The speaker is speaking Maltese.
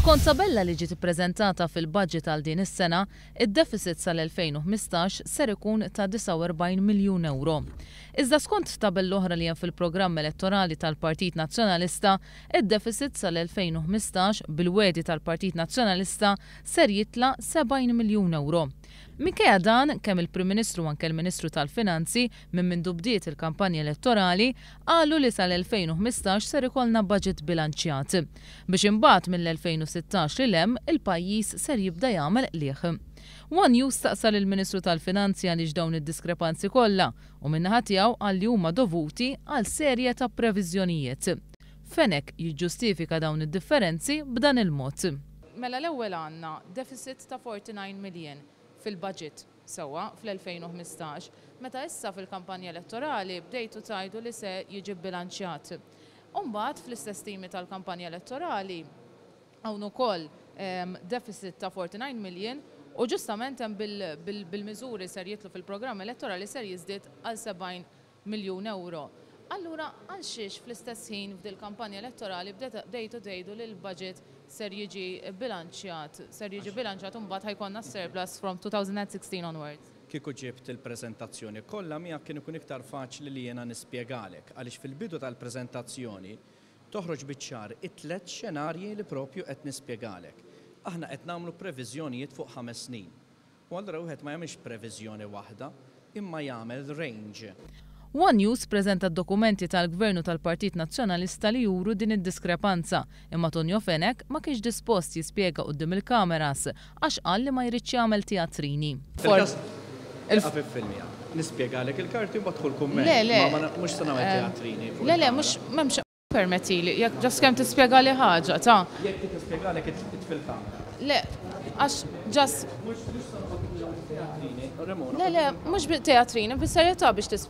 Skont tabella li ġiet ippreżentata fil-budget għal din is-sena, id-deficit sal-2015 ser ikun ta' 49 miljun euro. Iżda skont tabella oħra li hemm fil-programm elettorali tal-Partit Nazzjonalista, id-deficit sal-2015 bil-wedi tal-Partit Nazzjonalista ser jitla' 70 miljun euro. Minkejja dan, kemm il-Prim Ministru u anke l-Ministru tal-Finanzi minn mindu bdiet il-kampanja elettorali qalu li sal-2015 ser ikollna budget bilanċjat biex imbagħad mill-2016 li hemm il-pajjiż ser jibda jagħmel qlieħ. One News staqsal il-Ministru tal-Finanzi għaliex dawn id-diskrepanzi kollha u min-naħa tiegħu għalli huma dovuti għal serje ta' previżjonijiet. Fenek jiġġustifika dawn id-differenzi b'dan il-mod. Mela l-ewwel għandna deficit ta' 49 miljun fil-budget sewwa fl-2015, meta issa fil-kampanja elettorali bdejtu tajdu li se jiġi bilanċjat. Umbagħad fl-istess timi tal-kampanja elettorali hawn ukoll deficit ta' 49 miljun u ġustament hemm bil-miżuri ser jitlu fil-programm elettorali ser jiżdied għal 70 miljun euro. Allura għal xiex fl-istess ħin f'dil-kampanja elettorali bdejtu tgħidu li l-budget ser jiġi bilanċjat u mbagħad ħajkonna surplus from 2016 onwards. Kieku ġibt il-preżentazzjoni kollha miegħek kien ikun iktar faċli li jiena nispjegalek għaliex fil-bidu tal-preżentazzjoni toħroġ biċ-ċar it-tliet xenarji li propju qed nispjegalek. Aħna qed nagħmlu previżjonijiet fuq 5 snin. U allura wieħed ma jagħmilx previżjoni waħda imma jagħmel range. One News preżenta d-dokumenti tal-Gvernu tal-Partit Nazzjonalista li juru din id-diskrepanza, imma Tonio Fenek ma kienx dispost jispjega quddiem il-kameras għax qal li ma jridx jagħmel teatrini. Nispjegalek il-karti u badħol kumment. Mhux se nagħmel teatrini. Le, mhux m'hemmx permettili, jekk ġas kemm tispjegali ħaġa, ta' jekk tispjegalek it-fil-kamera. Le, għax ġas. Le, mhux teatrini, bis-serjetà biex